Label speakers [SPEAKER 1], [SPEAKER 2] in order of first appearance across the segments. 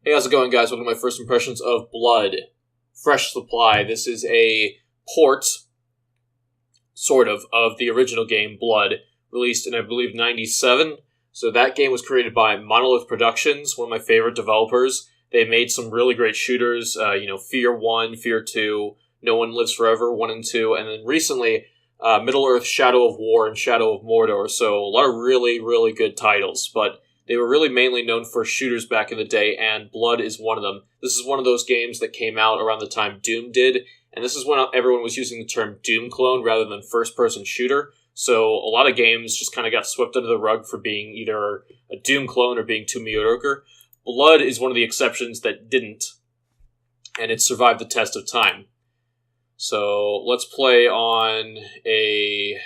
[SPEAKER 1] Hey, how's it going, guys? Welcome to my first impressions of Blood. Fresh Supply. This is a port, sort of the original game, Blood, released in, I believe, 97. So that game was created by Monolith Productions, one of my favorite developers. They made some really great shooters, Fear 1, Fear 2, No One Lives Forever, 1 and 2, and then recently, Middle-earth, Shadow of War, and Shadow of Mordor. So a lot of really, really good titles, but they were really mainly known for shooters back in the day, and Blood is one of them. This is one of those games that came out around the time Doom did, and this is when everyone was using the term Doom clone rather than first-person shooter. So a lot of games just kind of got swept under the rug for being either a Doom clone or being too mediocre. Blood is one of the exceptions that didn't, and it survived the test of time. So let's play on a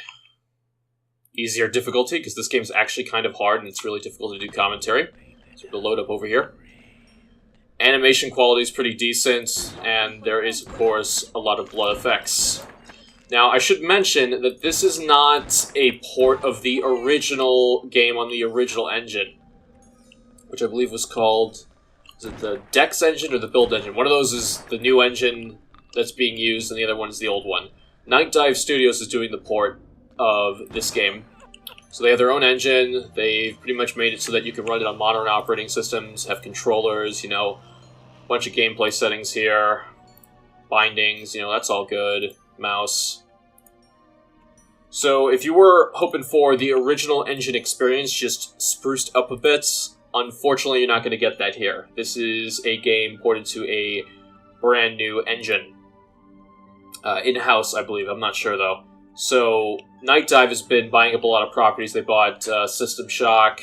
[SPEAKER 1] easier difficulty, because this game's actually kind of hard and it's really difficult to do commentary. So we'll load up over here. Animation quality is pretty decent, and there is, of course, a lot of blood effects. Now, I should mention that this is not a port of the original game on the original engine, which I believe was called, is it the Dex engine or the Build engine? One of those is the new engine that's being used, and the other one is the old one. Night Dive Studios is doing the port of this game. So they have their own engine. They've pretty much made it so that you can run it on modern operating systems, have controllers, a bunch of gameplay settings here, bindings, that's all good, mouse. So if you were hoping for the original engine experience just spruced up a bit, unfortunately you're not going to get that here. This is a game ported to a brand new engine. In-house, I believe. I'm not sure, though. So, Night Dive has been buying up a lot of properties. They bought System Shock,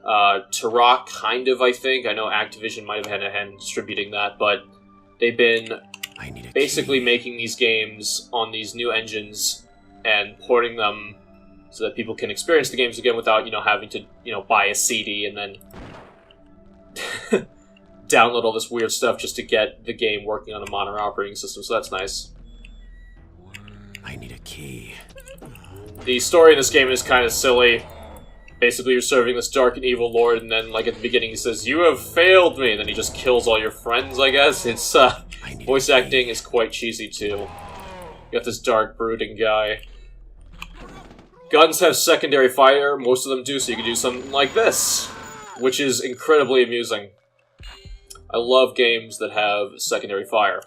[SPEAKER 1] Turok, kind of, I think. I know Activision might have had a hand distributing that, but they've been basically making these games on these new engines and porting them so that people can experience the games again without, having to, buy a CD and then download all this weird stuff just to get the game working on a modern operating system, so that's nice.
[SPEAKER 2] I need a key.
[SPEAKER 1] The story in this game is kind of silly. Basically, you're serving this dark and evil lord, and then, at the beginning, he says, "You have failed me," and then he just kills all your friends, I guess. It's, voice acting is quite cheesy, too. You got this dark, brooding guy. Guns have secondary fire, most of them do, so you can do something like this, which is incredibly amusing. I love games that have secondary fire.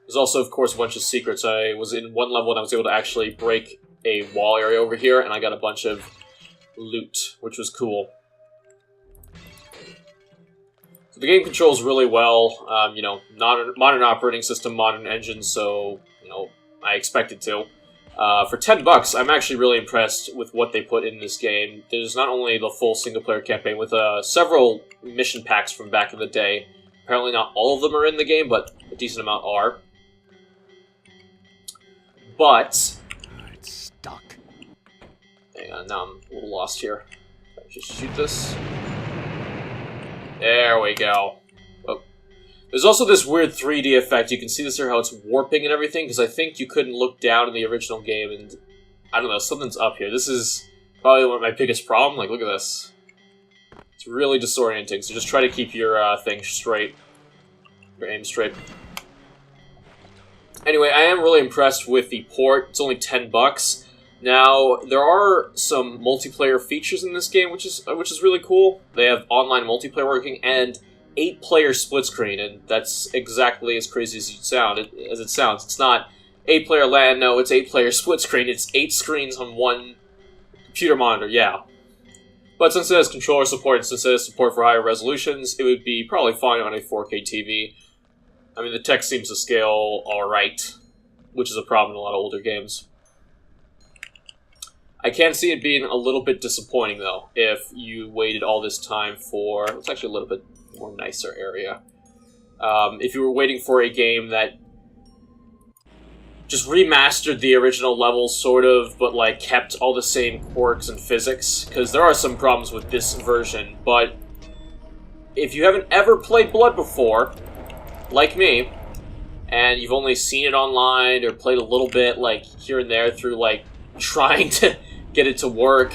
[SPEAKER 1] There's also, of course, a bunch of secrets. I was in one level and I was able to actually break a wall area over here, and I got a bunch of loot, which was cool. So the game controls really well. Modern operating system, modern engine, so, I expect it to. For $10, I'm actually really impressed with what they put in this game. There's not only the full single-player campaign, with several mission packs from back in the day. Apparently not all of them are in the game, but a decent amount are. But
[SPEAKER 2] It's stuck.
[SPEAKER 1] hang on, now I'm a little lost here. Can I just shoot this? There we go. Oh. There's also this weird 3D effect. You can see this here, how it's warping and everything, because I think you couldn't look down in the original game, and I don't know, something's up here. This is probably one of my biggest problems. Look at this. It's really disorienting, so just try to keep your thing straight. Your aim straight. Anyway, I am really impressed with the port. It's only $10. Now, there are some multiplayer features in this game, which is really cool. They have online multiplayer working and 8-player split screen, and that's exactly as crazy as it sounds. It's not 8-player LAN, no, it's 8-player split screen. It's 8 screens on one computer monitor, yeah. But since it has controller support and since it has support for higher resolutions, it would be probably fine on a 4K TV. I mean, the text seems to scale alright, which is a problem in a lot of older games. I can see it being a little bit disappointing, though, if you waited all this time for... It's actually a little bit more nicer area. If you were waiting for a game that just remastered the original levels, sort of, but, kept all the same quirks and physics, because there are some problems with this version, but if you haven't ever played Blood before, like me, and you've only seen it online or played a little bit, here and there through, trying to get it to work,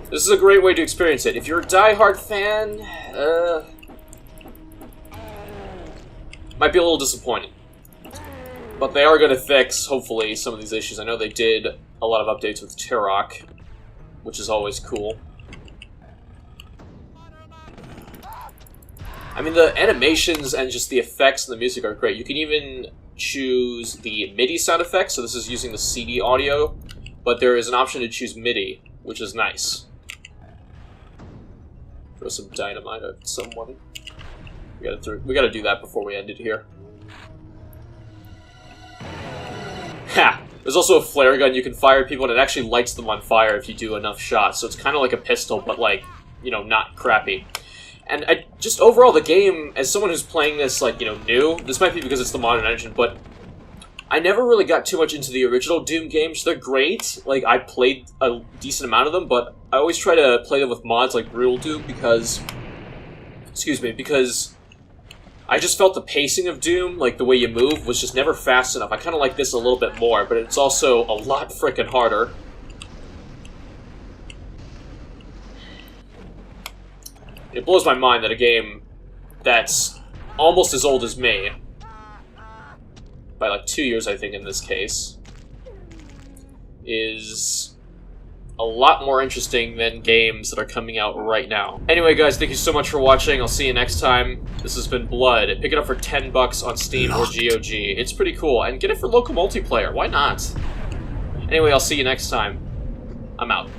[SPEAKER 1] this is a great way to experience it. If you're a die-hard fan, Might be a little disappointing. But they are going to fix, hopefully, some of these issues. I know they did a lot of updates with Turok, which is always cool. I mean, the animations and just the effects and the music are great. You can even choose the MIDI sound effects, so this is using the CD audio, but there is an option to choose MIDI, which is nice. Throw some dynamite at someone. We gotta do that before we end it here. Ha! There's also a flare gun you can fire at people, and it actually lights them on fire if you do enough shots, so it's kind of like a pistol, but like, you know, not crappy. And just overall, the game, as someone who's playing this, like, you know, new, this might be because it's the modern engine, but I never really got too much into the original Doom games. They're great. Like, I played a decent amount of them, but I always try to play them with mods like Brutal Doom because... Excuse me, because I just felt the pacing of Doom, like the way you move, was just never fast enough. I kind of like this a little bit more, but it's also a lot frickin' harder. It blows my mind that a game that's almost as old as me, by like 2 years I think in this case, is a lot more interesting than games that are coming out right now. Anyway guys, thank you so much for watching. I'll see you next time. This has been Blood. Pick it up for $10 on Steam or GOG. It's pretty cool. And get it for local multiplayer. Why not? Anyway, I'll see you next time. I'm out.